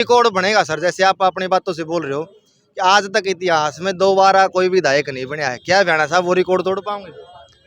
Record बनेगा sir, जैसे आप अपनी बातों से बोल रहे हो कि आज तक इतिहास में दोबारा कोई विधायक नहीं बना है, क्या भैया साहब वो रिकॉर्ड तोड़ पाओगे?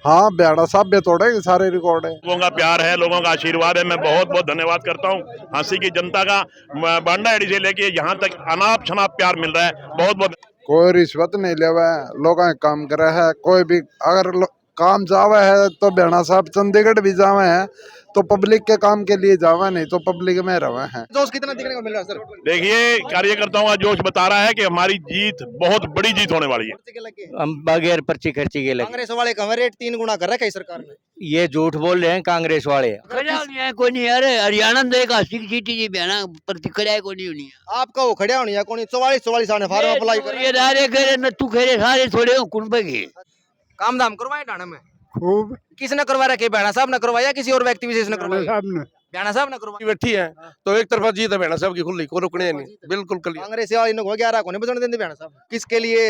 हाँ, ब्याड़ा साहब भी तोड़ेंगे, सारे रिकॉर्ड है। लोगों का प्यार है, लोगों का आशीर्वाद है। मैं बहुत बहुत धन्यवाद करता हूँ हंसी की जनता का। बांडा एडी से लेके यहाँ तक अनाप शनाप प्यार मिल रहा है। बहुत बहुत कोई रिश्वत नहीं लेवा है, लोग काम करे है। कोई भी अगर काम जावा है तो ब्याड़ा साहब चंडीगढ़ भी जावे हैं तो पब्लिक के काम के लिए जावा, नहीं तो पब्लिक में रहे हैं। जोश कितना दिखने को मिल रहा है सर? देखिए, कार्यकर्ताओं का जोश बता रहा है कि हमारी जीत बहुत बड़ी जीत होने वाली है। हम बगैर पर्ची खर्ची के लगे। कांग्रेस वाले का रेट 3 गुना कर रखा है सरकार ने। ये झूठ बोल रहे हैं कांग्रेस वाले। कोई नहीं अरे हरियाणा में एक 80 की सीट जी बहना प्रतिक्रिया कोई नहीं होनी है। आपका वो खड़िया होनी है कौन 44 आने फार्म अप्लाई कर ये दारे करे न तू खेरे सारे थोड़े हो कुन पे के काम धाम करवाए डाणा में। खूब किसने करवा रखे? भैया साहब ने करवाया, किसी और व्यक्ति विशेष ने करवाया? साहब ने भैया साहब ने करवाया। बैठी है तो एक तरफा जीत है भैया साहब की खुली, को रुकने नहीं, बिल्कुल क्लियर। कांग्रेस वाली ने 11 को नहीं बचने देंगे भैया साहब। किसके लिए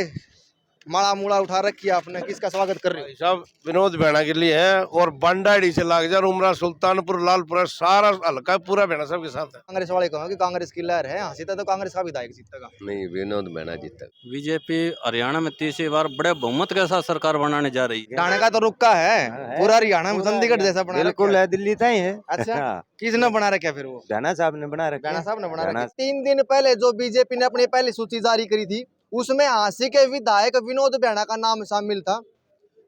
माड़ा मूड़ा उठा रखी है आपने, किसका स्वागत कर रहे हो? साहब विनोद भेड़ा के लिए है और बांडाड़ी से लागजार उमरा सुल्तानपुर लालपुरा सारा हल्का पूरा भेड़ा साहब के साथ है। कांग्रेस वाले कहो कि कांग्रेस की लहर है, हाँ सीता तो कांग्रेस का विधायक जीतेगा। नहीं, विनोद भेड़ा जीता। बीजेपी हरियाणा में तीसरी बार बड़े बहुमत के साथ सरकार बनाने जा रही है। डाणे का तो रुक्का है पूरा हरियाणा में, चंडीगढ़ जैसा बना बिल्कुल है, दिल्ली तक है। अच्छा, किसने बना रखा फिर वो? राणा साहब ने बना रखा। राणा साहब ने बना रखा। 3 दिन पहले जो बीजेपी ने अपनी पहली सूची जारी करी थी उसमें हांसी के विधायक विनोद भेड़ा का नाम शामिल था।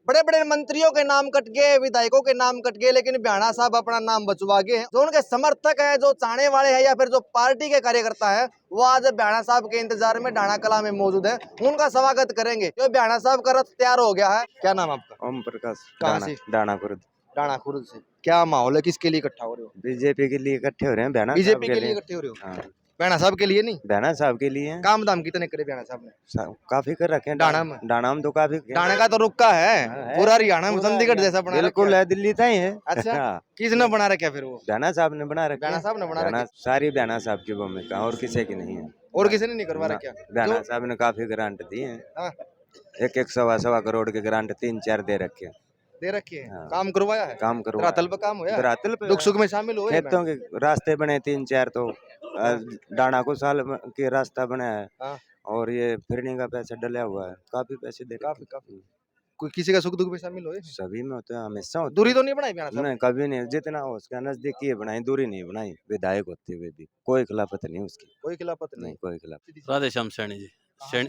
बड़े बड़े मंत्रियों के नाम कट गए, विधायकों के नाम कट गए, लेकिन भेड़ा साहब अपना नाम बचवा गए हैं। जो उनके समर्थक है, जो चाहने वाले हैं या फिर जो पार्टी के कार्यकर्ता है, वो आज भेड़ा साहब के इंतजार में डाणा कला में मौजूद है, उनका स्वागत करेंगे। जो भेड़ा साहब का रथ तैयार हो गया है। क्या नाम आपका? ओम प्रकाश। कहाँ से? डाणा खुर्द। डाणा खुर्द से। क्या माहौल है, किसके लिए इकट्ठा हो रहे हो? बीजेपी के लिए इकट्ठे हो रहे हैं। बीजेपी के लिए इकट्ठे हो रहे हो? हाँ। भेड़ा साहब के लिए नहीं, भेड़ा साहब के लिए। काम दाम कितने करे भेड़ा साहब ने? काफी कर रखे हैं डाणा में। डाणा में तो काफी। डाणे का तो रुक्का है पूरा हरियाणा में, चंडीगढ़ जैसा बना बिल्कुल रखा है, दिल्ली तक है। अच्छा, किसने बना रखा फिर वो? भेड़ा साहब ने बना रखा। भेड़ा साहब ने बना रखा। सारी भेड़ा साहब की भूमिका और किसी की नहीं है। और किसी ने नहीं करवा रखा? भेड़ा साहब ने काफी ग्रांट दी है। हाँ। एक सवा करोड़ के ग्रांट 3-4 दे रखे। दे रखे हैं। हाँ। काम करवाया है? काम करवा। धरातल पे काम हुआ? धरातल पे दुख सुख में शामिल हुए? खेतों के रास्ते बने 3-4 तो डाणा को साल के रास्ता बना है। हाँ। और ये फिरने का पैसा डला हुआ है, काफी पैसे दे। काफी कोई किसी का सुख दुख में शामिल हुए? सभी में होते हैं, हमेशा होते हैं। दूरी तो नहीं बनाई भेड़ा साहब? नहीं, कभी नहीं। जितना हो उसका नजदीकी बनाई, दूरी नहीं बनाई। विधायक होते हुए भी कोई खिलाफत नहीं उसकी। कोई खिलाफत नहीं। कोई खिलाफत। राधेश्याम सैनी जी,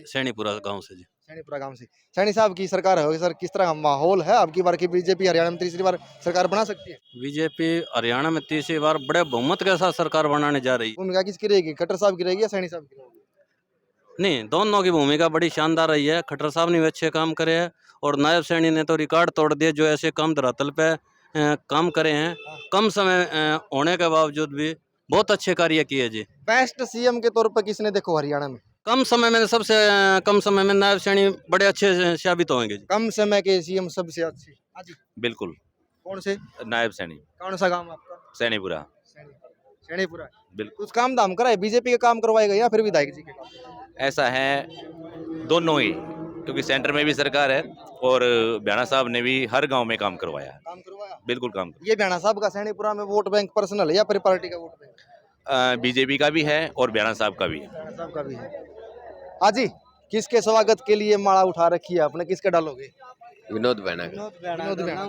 सैनीपुरा गांव से जी। सैनीपुरा गांव से। सैनी साहब की सरकार होगी सर, किस तरह का माहौल है आपकी बार की? बीजेपी हरियाणा में तीसरी बार सरकार बना सकती है? बीजेपी हरियाणा में तीसरी बार बड़े बहुमत के साथ सरकार बनाने जा रही है। भूमिका किसकी रहेगी? खट्टर साहब की रहेगी या सैनी साहब की रहेगी? नहीं, दोनों की भूमिका बड़ी शानदार रही है। खट्टर साहब ने भी अच्छे काम करे हैं और नायब सैनी ने तो रिकॉर्ड तोड़ दिए, जो ऐसे काम धरातल पे काम करे हैं। कम समय होने के बावजूद भी बहुत अच्छे कार्य किए जी। बेस्ट सीएम के तौर पर किसने देखो हरियाणा में? कम समय में सबसे कम समय में नायब सैनी बड़े अच्छे साबित होंगे जी। कम समय के सीएम सबसे अच्छे? हाँ जी। बिल्कुल कौन से? नायब सैनी, कौन सा गांव आपका? सैनीपुरा। सैनीपुरा। बिल्कुल। कुछ काम धाम कराए बीजेपी के काम करवाएगा या फिर विधायक जी के काम? ऐसा है दोनों ही, क्योंकि सेंटर में भी सरकार है और भेड़ा साहब ने भी हर गांव में काम करवाया। काम करवाया? बिल्कुल काम ये भेड़ा साहब का सैनीपुरा में वोट बैंक पर्सनल है या फिर पार्टी का वोट बैंक? बीजेपी का भी है और भेड़ा साहब का भी है। भेड़ा साहब का भी है। हाँ जी, किसके स्वागत के लिए माला उठा रखी है आपने, किसके डालोगे? विनोद भेड़ा का। विनोद भेड़ा।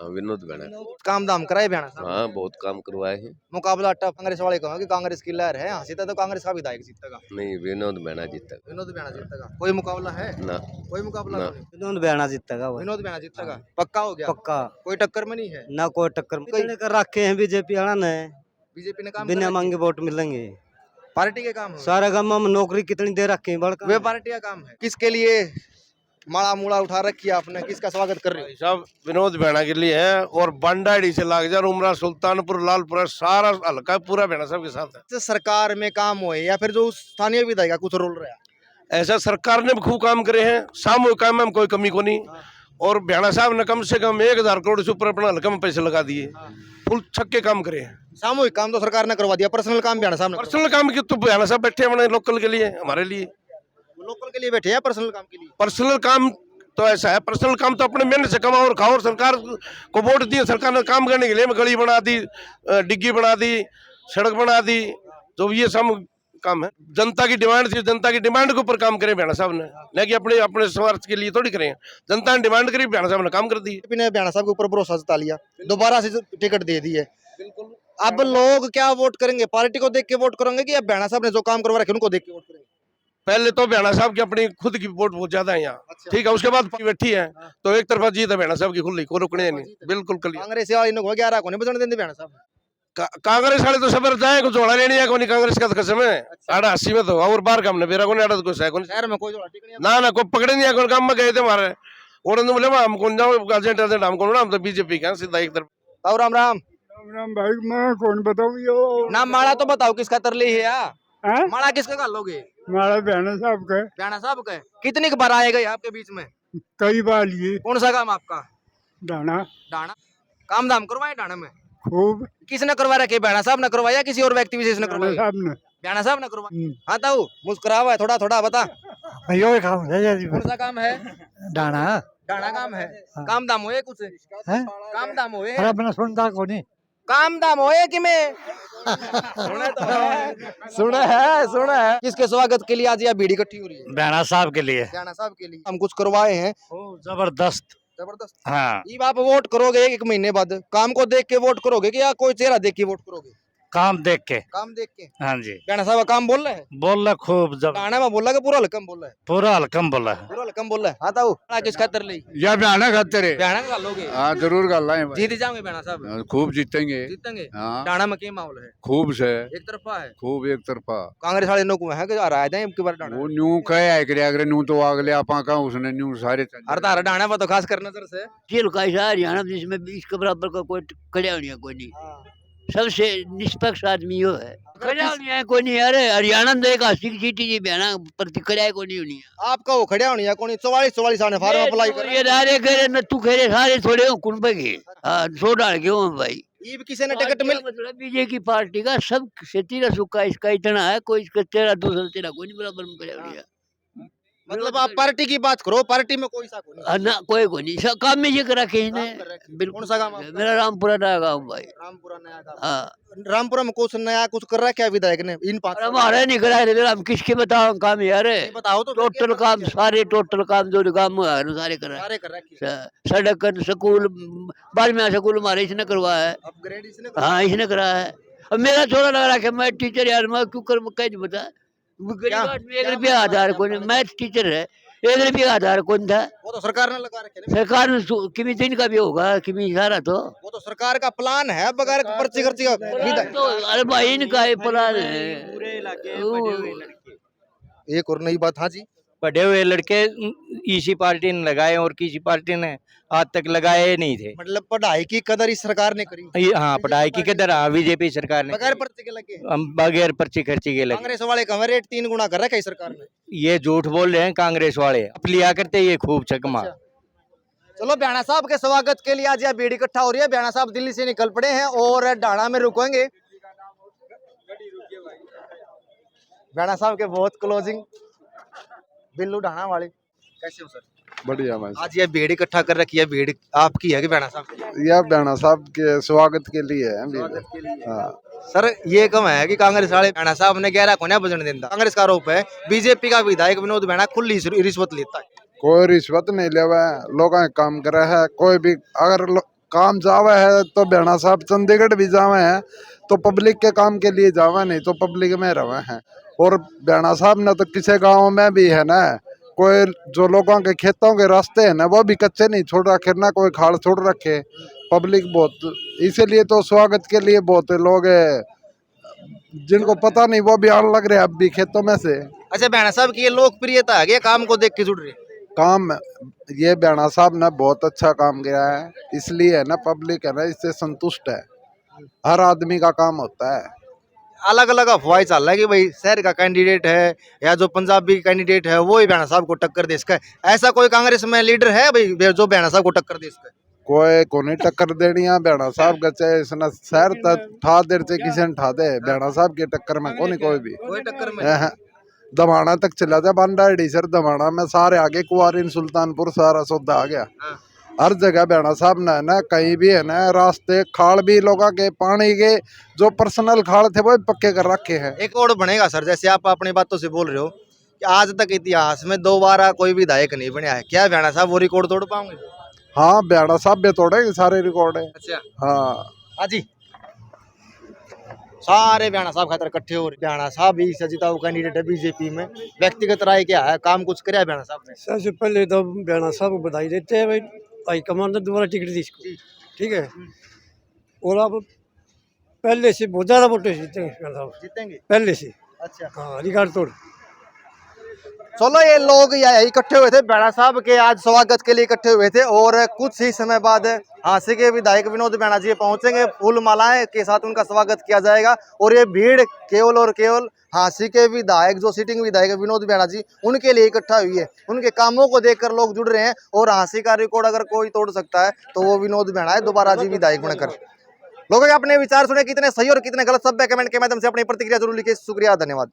विनोद भेड़ा। काम धाम कराए भेड़ा साहब? हाँ, बहुत काम करवाए हैं। मुकाबला टफ। कांग्रेस वाले कहो कि कांग्रेस की लहर है, हाँ सीता तो कांग्रेस का विधायक जीतेगा। नहीं, विनोद भेड़ा जीता। विनोद भेड़ा जीतेगा। कोई मुकाबला है? ना, कोई मुकाबला ना। नहीं। विनोद भेड़ा जीतेगा। विनोद भेड़ा जीतेगा पक्का हो गया? पक्का। कोई टक्कर में नहीं है? ना कोई टक्कर। कर रखे हैं बीजेपी वाला ने। बीजेपी ने काम बिना मांगे वोट मिलेंगे। पार्टी के काम है? सारे गांव में नौकरी कितनी दे रखे हैं, बड़का वे पार्टी का काम है। किसके लिए माड़ा मूड़ा उठा रखी है आपने, किसका स्वागत कर रहे हो? साहब विनोद भेड़ा के लिए है और बांडाड़ी से लागजार उमरा सुल्तानपुर लालपुरा सारा हल्का पूरा भेड़ा साहब के साथ है। जो सरकार में काम हुए या फिर जो स्थानीय विधायक का कुछ रोल रहा? ऐसा सरकार ने भी खूब काम करे हैं, सामूहिक काम में कोई कमी को नहीं। और भेड़ा साहब ने कम से कम 1000 करोड़ से ऊपर अपना हल्का में पैसे लगा दिए, फुल छक्के काम करे हैं। सामूहिक काम तो सरकार ने करवा दिया, पर्सनल काम भेड़ा साहब ने पर्सनल काम की तो भेड़ा साहब बैठे हैं अपने लोकल के लिए, हमारे लिए। लोकल के लिए बैठे हैं, पर्सनल काम के लिए? पर्सनल काम तो ऐसा है, पर्सनल काम तो अपने मेहनत से कमाओ और खाओ। और सरकार को वोट दिए, सरकार ने काम करने के लिए गली बना दी, डिग्गी बना दी, सड़क बना दी, जो ये सामूहिक काम है, जनता की डिमांड थी, जनता की डिमांड के ऊपर काम करे भैया साहब ने, न कि अपने अपने स्वार्थ के लिए थोड़ी करें। जनता ने डिमांड करी, भैया साहब ने काम कर दी। बीजेपी ने भैया साहब के ऊपर भरोसा जता लिया, दोबारा से टिकट दे दी है। अब लोग क्या वोट करेंगे, पार्टी को देख के वोट करेंगे कि अब भैया साहब ने जो काम करवा रखे उनको देख के वोट करेंगे? पहले तो भैया साहब की अपनी खुद की वोट बहुत ज्यादा है यहाँ, ठीक है, उसके बाद बैठी है तो एक तरफा जीत है भैया साहब की खुली, को रुकने नहीं, बिल्कुल क्लियर। कांग्रेस वाले ने 11 को नहीं बचने देंगे भैया साहब। कांग्रेस वाले तो सबर जाए को जोड़ा लेनी है, कोई कांग्रेस का तो कसम है, 80 में तो और बार काम ने बेरा को नहीं आड़ा कुछ है, शहर में कोई जोड़ा ठीक नहीं है। ना ना कोई पकड़े नहीं है, कोई काम में गए थे हमारे और बोले हम कौन जाओ एजेंट एजेंट हम कौन, हम तो बीजेपी का सीधा एक तरफ। ताऊ राम राम राम भाई, मैं कौन बताऊं यो नाम माड़ा तो बताओ किसका तरली है यार? हैं? माड़ा किसका कर लोगे? हमारा बहना साहब का भैया साहब का। कितनी बार आएगा यहाँ आपके बीच में? कई बार लिए कौन सा काम आपका? दाना डाना काम धाम करवाए डाना में? खूब किसने करवा रखे, भैया साहब ने करवाया किसी और व्यक्ति विशेष ने दाना करवाया? साहब ने भैया साहब ने करवाया। हाँ ताऊ मुस्कुरा हुआ है, थोड़ा थोड़ा बता यो काम है कौन सा काम है? दाना डाना काम है। काम दाम होए कुछ? हैं? काम दाम होए? अरे मैंने सुनता को नहीं काम दाम होए कि मैं सुना है। किसके स्वागत के लिए आज यह भीड़ इकट्ठी हो रही है? बहना साहब के लिए भैया साहब के लिए हम कुछ करवाए हैं। जबरदस्त। जबरदस्त। हाँ, ये आप वोट करोगे एक महीने बाद, काम को देख के वोट करोगे कि या कोई चेहरा देख के वोट करोगे? काम देख के। काम देख के। हाँ जी, भैया साहब काम बोल रहे हैं? बोल रहा खूब जब गाना में बोला कि पूरा हल्कम बोल रहा है? पूरा हल्कम बोला है। पूरा हल्कम बोल रहा है। हाँ ताऊ किस खातर ली? या बयाना खाते रे। भैया का लोगे? हाँ जरूर गल है, जीत जाओगे भैया साहब? खूब जीतेंगे। जीतेंगे। हाँ डाना में क्या माहौल है? खूब से, एक तरफा है। खूब एक तरफा। कांग्रेस वाले लोग हैं कि आ रहा है इनके बार डाना? वो न्यू कहे है करे अगर न्यू तो अगले आपा का उसने न्यू सारे अरे तारा डाना पर तो खास कर नजर से जेल का ऐसा हरियाणा जिसमें 20 के बराबर का कोई खड़ा नहीं है, कोई नहीं, सबसे निष्पक्ष आदमी यो है, खड़ा नहीं है कोई नहीं। अरे हरियाणा में एक 80 की सीट जी बयाना प्रतिक्रिया है कोई नहीं होनी है। आपका वो खड़े होनी है कौन? 44 आने फार्म अप्लाई कर ये दारे करे न तू खेरे सारे थोड़े हो कुन पे के 100 डाल के हो भाई। ये भी किसी ने टिकट मिल मतलब बीजेपी की पार्टी का सब से तेरा सुखा इसका इतना है, कोई इसका तेरा दूसरा तेरा कोई नहीं बराबर में खड़ा नहीं है। मतलब आप पार्टी की बात करो, पार्टी में कोई सा कोई ना कोई को नहीं, सब काम में ये करा के काम इन्हें कर रखे। बिल्कुल। कौन सा काम आपका? मेरा रामपुरा नया गाँव भाई। रामपुरा नया काम। हाँ, रामपुरा में कुछ नया कुछ कर रहा है क्या विधायक ने इन 5 और हमारे नहीं करा है, हम किसके बताओ काम यार? बताओ तो टोटल काम सारे टोटल काम जो काम हुआ है सारे करा। सारे कर रखे। सड़क स्कूल बालमिया स्कूल हमारे इसने करवाया है। अपग्रेड इसने हाँ इसने करा है। अब मेरा थोड़ा लग रहा है कि मैं टीचर यार मैं क्यों कर कह नहीं बता, गरीब आदमी 1 रुपया आधार कौन है, मैथ टीचर है 1 रुपया आधार कौन था? वो तो सरकार ने लगा रखे ना। सरकार ने किमी दिन का भी होगा किमी सारा तो वो तो सरकार का प्लान है बगैर पर्ची खर्ची का विधायक। तो अरे भाई इनका ये प्लान है। एक और नई बात। हाँ जी पढ़े हुए लड़के इसी पार्टी ने लगाए और किसी पार्टी ने आज तक लगाए नहीं थे। मतलब पढ़ाई की कदर इस सरकार ने करी हाँ पढ़ाई की कदर हाँ बीजेपी सरकार ने बगैर पर्ची के लगे। हम बगैर पर्ची खर्ची के लगे। कांग्रेस वाले का रेट 3 गुना कर रखा है सरकार ने। ये झूठ बोल रहे हैं कांग्रेस वाले, अब लिया करते ये खूब चकमा। चलो भैया साहब के स्वागत के लिए आज यह भीड़ इकट्ठा हो रही है। भैया साहब दिल्ली से निकल पड़े हैं और डाणा में रुकेंगे। भैया साहब के बहुत क्लोजिंग बिल्लू डाणा वाले। कैसे हो सर? बढ़िया भाई। आज ये भीड़ इकट्ठा कर रखी है, भीड़ आपकी है कि भैया साहब? यह बयाना साहब के स्वागत के लिए है। स्वागत के लिए। हाँ सर ये कम है कि कांग्रेस वाले भैया साहब ने 11 को नहीं बजने देता। कांग्रेस का आरोप है बीजेपी का विधायक विनोद भैया खुली रिश्वत लेता है। कोई रिश्वत नहीं लेवा है, लोग काम करे है। कोई भी अगर काम जावा है तो बयाना साहब चंडीगढ़ भी जावे हैं तो पब्लिक के काम के लिए जावा, नहीं तो पब्लिक में रहे हैं। और बयाना साहब ने तो किसी गाँव में भी है ना, कोई जो लोगों के खेतों के रास्ते है ना वो भी कच्चे नहीं छोड़ रखे ना, कोई खाड़ छोड़ रखे। पब्लिक बहुत इसीलिए तो स्वागत के लिए बहुत लोग जिनको पता नहीं वो भी आने लग रहे हैं अब भी खेतों में से। अच्छा भैया साहब की ये लोकप्रियता है, काम को देख के जुड़ रही है। काम ये बयाना साहब ने बहुत अच्छा काम किया है, इसलिए है ना पब्लिक है ना इससे संतुष्ट है। हर आदमी का काम होता है। अलग अलग अफवाह चल रहा है कि भाई शहर का कैंडिडेट है या जो पंजाबी कैंडिडेट है वो ही भैया साहब को टक्कर दे इसका। ऐसा कोई कांग्रेस में लीडर है भाई जो भैया साहब को टक्कर दे इसका? कोई को नहीं टक्कर देनी है बयाना साहब का, चाहे इसने शहर तक ठा देर से किसी ने ठा दे, बयाना साहब की टक्कर में कोई भी कोई टक्कर में। दमाना तक चला जाए बांडा सर, दमाना में सारे आगे कुआरिन सुल्तानपुर सारा सौदा आ गया। हर जगह बेड़ा साहब ने है ना कहीं भी है ना रास्ते खाल भी लोगों के पानी के जो पर्सनल खाल थे वो भी पक्के कर रखे हैं। एक और बनेगा सर, जैसे आप अपनी बातों से बोल रहे हो कि आज तक इतिहास में दोबारा कोई विधायक नहीं बना है, क्या भैणा साहब वो रिकॉर्ड तोड़ पाओगे? हाँ बेड़ा साहब भी तोड़ेंगे, सारे रिकॉर्ड है। अच्छा हाँ हाँ जी, सारे भैणा साहब खातर इकट्ठे हो रहे। भैणा साहब भी सजिता कैंडिडेट है बीजेपी में, व्यक्तिगत राय क्या है, काम कुछ करे भैणा साहब ने? सबसे पहले तो बेड़ा साहब को बधाई देते हैं भाई, हाईकमान ने दोबारा टिकट दी इसको, ठीक है। और आप पहले से बहुत ज़्यादा वोटें जीतेंगे बेड़ा साहब, जीतेंगे? पहले से। अच्छा हाँ रिकॉर्ड तोड़। चलो ये लोग यही इकट्ठे हुए थे भैणा साहब के आज स्वागत के लिए इकट्ठे हुए थे, और कुछ ही समय बाद हांसी के विधायक विनोद बैणा जी पहुंचेंगे, फूल मालाएं के साथ उनका स्वागत किया जाएगा। और ये भीड़ केवल और केवल हांसी के विधायक जो सिटिंग विधायक विनोद बैणा जी उनके लिए इकट्ठा हुई है। उनके कामों को देखकर लोग जुड़ रहे हैं, और हांसी का रिकॉर्ड अगर कोई तोड़ सकता है तो वो विनोद बैणा है, दोबारा जी विधायक बनकर। लोगों के अपने विचार सुने, कितने सही और कितने गलत, सब कमेंट के माध्यम से अपनी प्रतिक्रिया जरूर लिखिए। शुक्रिया, धन्यवाद।